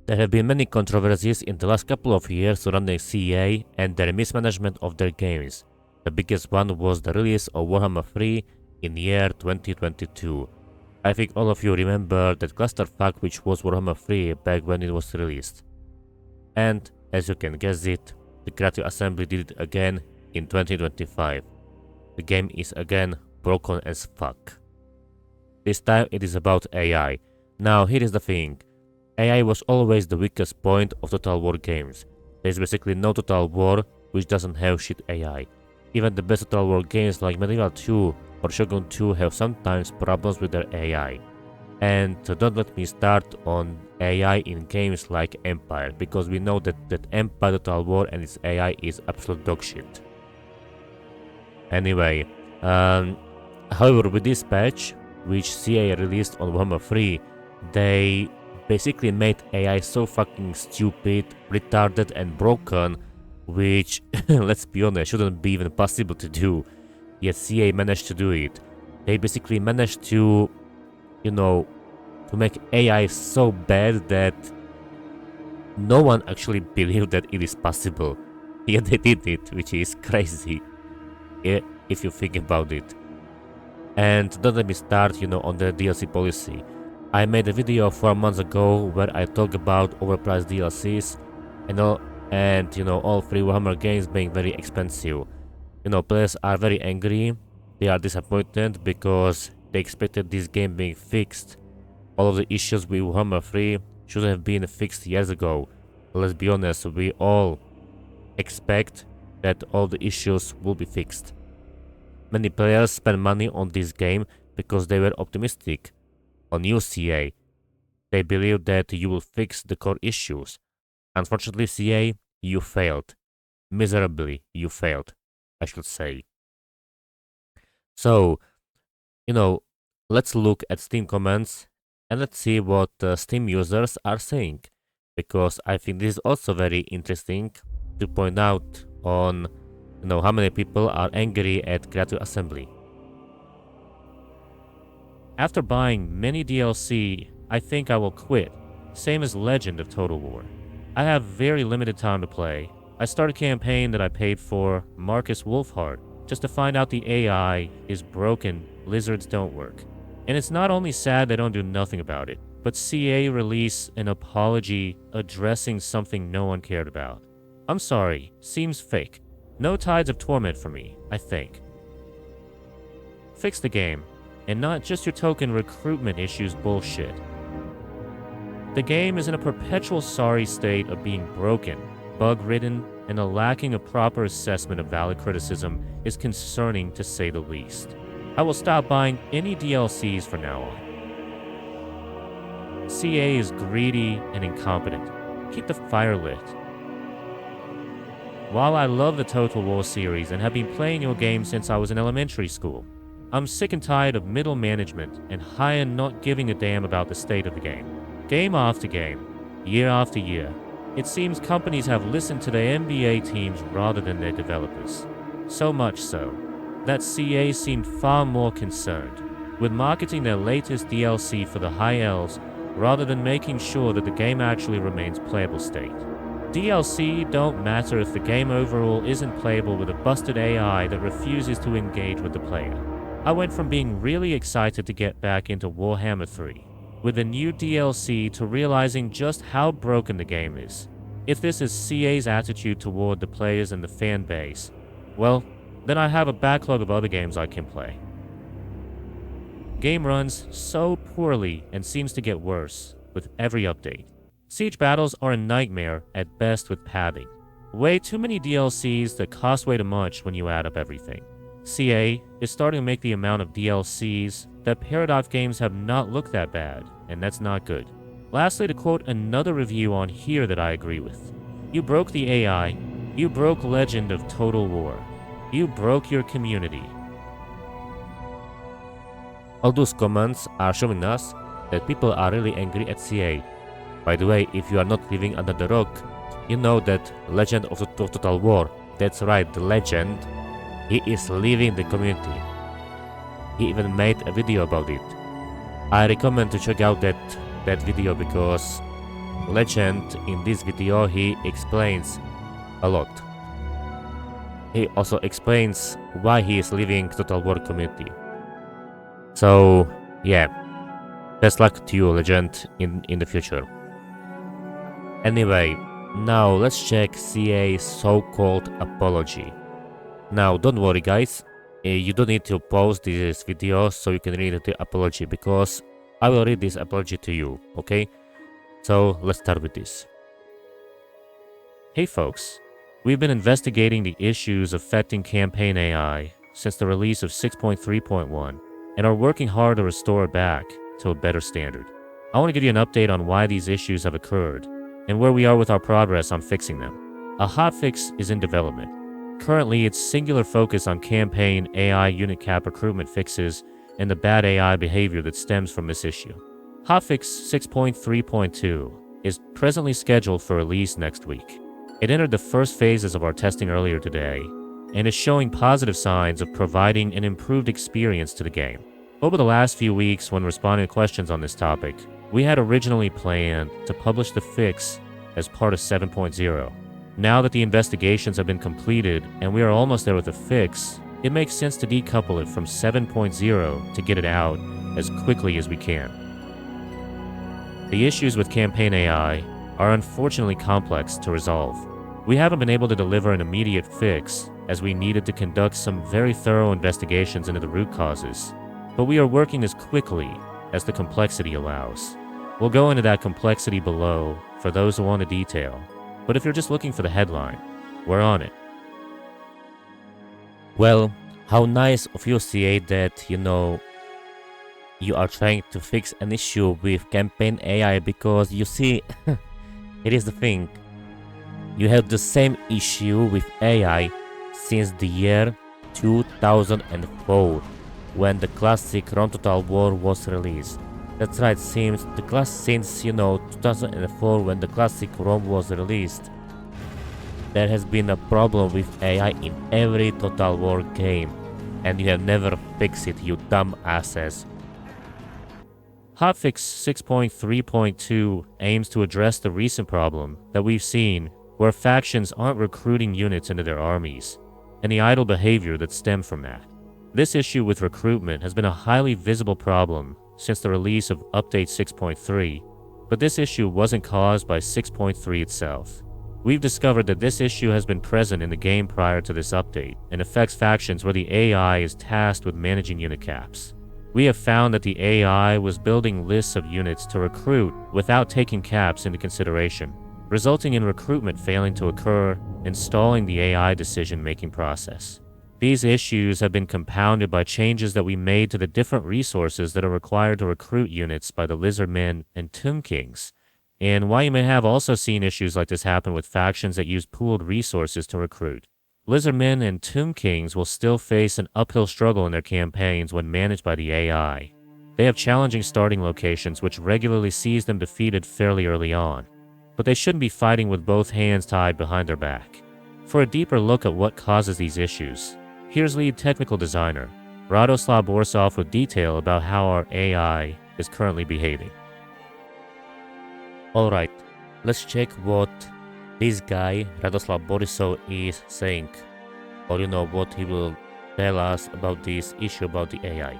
There have been many controversies in the last couple of years surrounding CA and their mismanagement of their games. The biggest one was the release of Warhammer 3 in year 2022. I think all of you remember that clusterfuck which was Warhammer 3 back when it was released. And, as you can guess it, the Creative Assembly did it again in 2025. The game is again broken as fuck. This time it is about AI. Now here is the thing. AI was always the weakest point of Total War games. There is basically no Total War which doesn't have shit AI. Even the best Total War games like Medieval 2 or Shogun 2 have sometimes problems with their AI. And don't let me start on AI in games like Empire, because we know that Empire Total War and its AI is absolute dog shit. Anyway, however, with this patch, which CA released on Warhammer 3, they basically made AI so fucking stupid, retarded and broken, which, let's be honest, shouldn't be even possible to do. Yet CA managed to do it. They basically managed to, to make AI so bad that no one actually believed that it is possible. Yet they did it, which is crazy, if you think about it. And don't let me start, on the DLC policy. I made a video 4 months ago where I talk about overpriced DLCs and all 3 Warhammer games being very expensive. Players are very angry, they are disappointed because they expected this game being fixed. All of the issues with Warhammer 3 should have been fixed years ago. Let's be honest, we all expect that all the issues will be fixed. Many players spend money on this game because they were optimistic. On new CA, they believe that you will fix the core issues. Unfortunately, CA, you failed. Miserably, you failed, I should say. So, let's look at Steam comments and let's see what Steam users are saying, because I think this is also very interesting to point out on how many people are angry at Creative Assembly. After buying many DLC, I think I will quit, same as Legend of Total War. I have very limited time to play. I started a campaign that I paid for, Marcus Wolfhard, just to find out the AI is broken, lizards don't work. And it's not only sad they don't do nothing about it, but CA release an apology addressing something no one cared about. I'm sorry, seems fake. No tides of torment for me, I think. Fix the game, and not just your token recruitment issues bullshit. The game is in a perpetual sorry state of being broken, bug-ridden, and a lacking of proper assessment of valid criticism is concerning to say the least. I will stop buying any DLCs from now on. CA is greedy and incompetent. Keep the fire lit. While I love the Total War series and have been playing your game since I was in elementary school, I'm sick and tired of middle management and high not giving a damn about the state of the game. Game after game, year after year, it seems companies have listened to their NBA teams rather than their developers. So much so, that CA seemed far more concerned with marketing their latest DLC for the High Elves rather than making sure that the game actually remains playable state. DLC don't matter if the game overall isn't playable with a busted AI that refuses to engage with the player. I went from being really excited to get back into Warhammer 3 with the new DLC to realizing just how broken the game is. If this is CA's attitude toward the players and the fan base, well, then I have a backlog of other games I can play. Game runs so poorly and seems to get worse with every update. Siege battles are a nightmare at best with padding. Way too many DLCs that cost way too much when you add up everything. CA is starting to make the amount of DLCs that Paradox games have not looked that bad, and that's not good. Lastly, to quote another review on here that I agree with. You broke the AI, you broke Legend of Total War, you broke your community. All those comments are showing us that people are really angry at CA. By the way, if you are not living under the rock, you know that Legend of Total War, that's right, the legend, he is leaving the community. He even made a video about it. I recommend to check out that video because Legend, in this video, he explains a lot. He also explains why he is leaving Total War community. So, yeah, best luck to you, Legend, in the future. Anyway, now let's check CA's so-called apology. Now, don't worry guys, you don't need to pause this video so you can read the apology, because I will read this apology to you, okay? So, let's start with this. Hey folks, we've been investigating the issues affecting campaign AI since the release of 6.3.1 and are working hard to restore it back to a better standard. I want to give you an update on why these issues have occurred and where we are with our progress on fixing them. A hotfix is in development. Currently, its singular focus on campaign AI unit cap recruitment fixes and the bad AI behavior that stems from this issue. Hotfix 6.3.2 is presently scheduled for release next week. It entered the first phases of our testing earlier today and is showing positive signs of providing an improved experience to the game. Over the last few weeks, when responding to questions on this topic, we had originally planned to publish the fix as part of 7.0. Now that the investigations have been completed and we are almost there with the fix, it makes sense to decouple it from 7.0 to get it out as quickly as we can. The issues with campaign AI are unfortunately complex to resolve. We haven't been able to deliver an immediate fix as we needed to conduct some very thorough investigations into the root causes, but we are working as quickly as the complexity allows. We'll go into that complexity below for those who want a detail, but if you're just looking for the headline, we're on it. Well, how nice of you, CA, that, you are trying to fix an issue with campaign AI, because you see, it is the thing. You have the same issue with AI since the year 2004, when the classic ROM Total War was released. That's right, since 2004, when the classic ROM was released, there has been a problem with AI in every Total War game, and you have never fixed it, you dumb asses. Hotfix 6.3.2 aims to address the recent problem that we've seen where factions aren't recruiting units into their armies, and the idle behavior that stemmed from that. This issue with recruitment has been a highly visible problem since the release of Update 6.3, but this issue wasn't caused by 6.3 itself. We've discovered that this issue has been present in the game prior to this update and affects factions where the AI is tasked with managing unit caps. We have found that the AI was building lists of units to recruit without taking caps into consideration, resulting in recruitment failing to occur and stalling the AI decision-making process. These issues have been compounded by changes that we made to the different resources that are required to recruit units by the Lizardmen and Tomb Kings. And while you may have also seen issues like this happen with factions that use pooled resources to recruit, Lizardmen and Tomb Kings will still face an uphill struggle in their campaigns when managed by the AI. They have challenging starting locations which regularly sees them defeated fairly early on, but they shouldn't be fighting with both hands tied behind their back. For a deeper look at what causes these issues, here's lead technical designer Radoslav Borsov with detail about how our AI is currently behaving. Alright, let's check what this guy, Radoslav Borisov, is saying, or what he will tell us about this issue about the AI.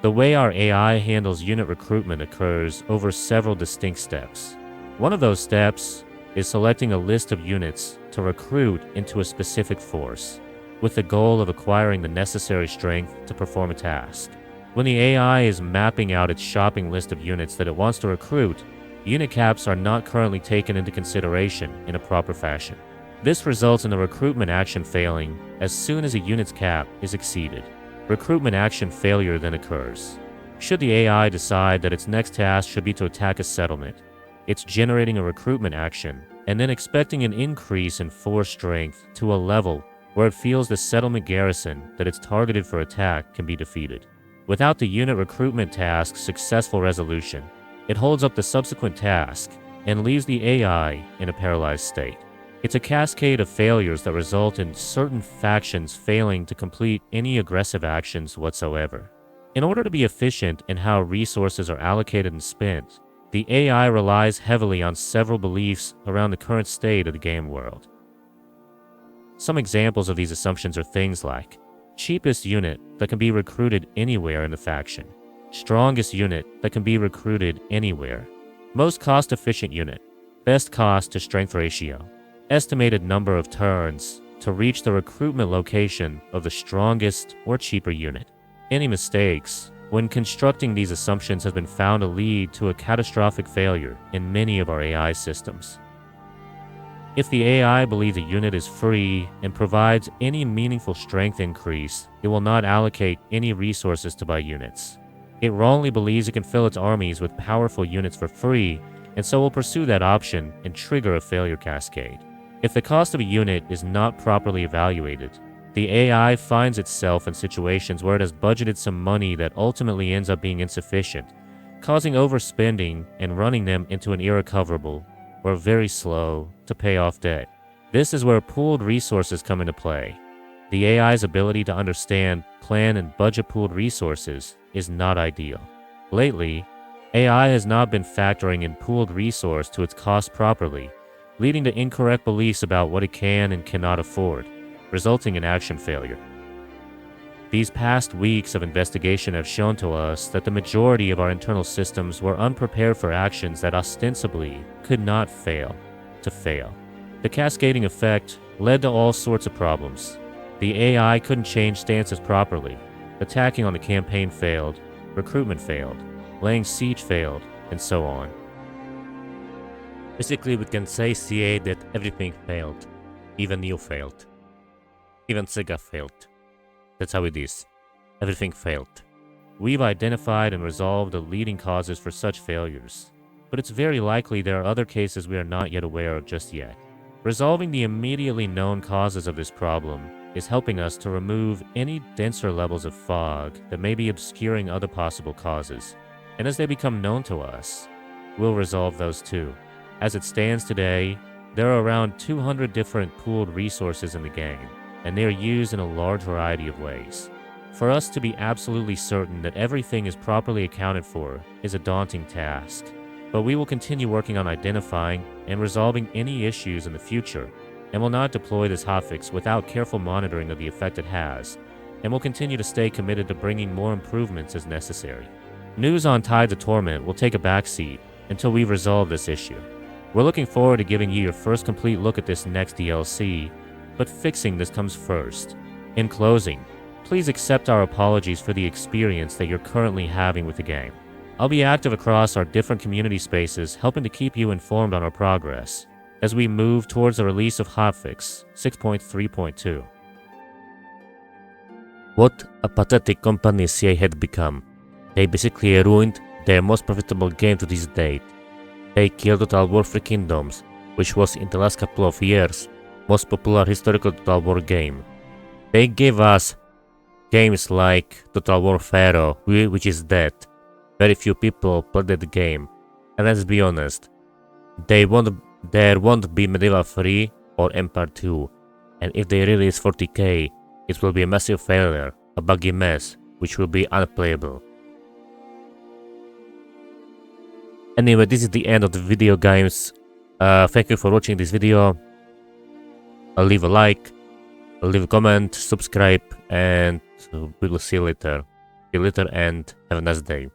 The way our AI handles unit recruitment occurs over several distinct steps. One of those steps is selecting a list of units to recruit into a specific force, with the goal of acquiring the necessary strength to perform a task. When the AI is mapping out its shopping list of units that it wants to recruit, unit caps are not currently taken into consideration in a proper fashion. This results in the recruitment action failing as soon as a unit's cap is exceeded. Recruitment action failure then occurs. Should the AI decide that its next task should be to attack a settlement, it's generating a recruitment action and then expecting an increase in force strength to a level where it feels the settlement garrison that it's targeted for attack can be defeated. Without the unit recruitment task's successful resolution, it holds up the subsequent task and leaves the AI in a paralyzed state. It's a cascade of failures that result in certain factions failing to complete any aggressive actions whatsoever. In order to be efficient in how resources are allocated and spent, The AI relies heavily on several beliefs around the current state of the game world. Some examples of these assumptions are things like cheapest unit that can be recruited anywhere in the faction, strongest unit that can be recruited anywhere, most cost-efficient unit, best cost to strength ratio, estimated number of turns to reach the recruitment location of the strongest or cheaper unit. Any mistakes when constructing these assumptions have been found to lead to a catastrophic failure in many of our AI systems. If the AI believes a unit is free and provides any meaningful strength increase, it will not allocate any resources to buy units. It wrongly believes it can fill its armies with powerful units for free, and so will pursue that option and trigger a failure cascade. If the cost of a unit is not properly evaluated, the AI finds itself in situations where it has budgeted some money that ultimately ends up being insufficient, causing overspending and running them into an irrecoverable or very slow to pay off debt. This is where pooled resources come into play. The AI's ability to understand, plan, and budget pooled resources is not ideal. Lately, AI has not been factoring in pooled resource to its cost properly, leading to incorrect beliefs about what it can and cannot afford, resulting in action failure. These past weeks of investigation have shown to us that the majority of our internal systems were unprepared for actions that ostensibly could not fail to fail. The cascading effect led to all sorts of problems. The AI couldn't change stances properly, attacking on the campaign failed, recruitment failed, laying siege failed, and so on. Basically, we can say CA that everything failed. Even you failed. Even Sega failed. That's how it is. Everything failed. We've identified and resolved the leading causes for such failures, but it's very likely there are other cases we are not yet aware of just yet. Resolving the immediately known causes of this problem is helping us to remove any denser levels of fog that may be obscuring other possible causes, and as they become known to us, we'll resolve those too. As it stands today, there are around 200 different pooled resources in the game, and they are used in a large variety of ways. For us to be absolutely certain that everything is properly accounted for is a daunting task, but we will continue working on identifying and resolving any issues in the future, and will not deploy this hotfix without careful monitoring of the effect it has, and will continue to stay committed to bringing more improvements as necessary. News on Tides of Torment will take a backseat until we resolve this issue. We're looking forward to giving you your first complete look at this next DLC, but fixing this comes first. In closing, please accept our apologies for the experience that you're currently having with the game. I'll be active across our different community spaces, helping to keep you informed on our progress as we move towards the release of Hotfix 6.3.2. What a pathetic company CA had become. They basically ruined their most profitable game to this date. They killed Total War Three Kingdoms, which was in the last couple of years most popular historical Total War game. They gave us games like Total War Pharaoh, which is dead. Very few people played that game, and let's be honest, there won't be Medieval 3 or Empire 2, and if they release 40k, it will be a massive failure, a buggy mess, which will be unplayable. Anyway, this is the end of the video, guys. Thank you for watching this video. Leave a like, leave a comment, subscribe, and we will see you later. See you later and have a nice day.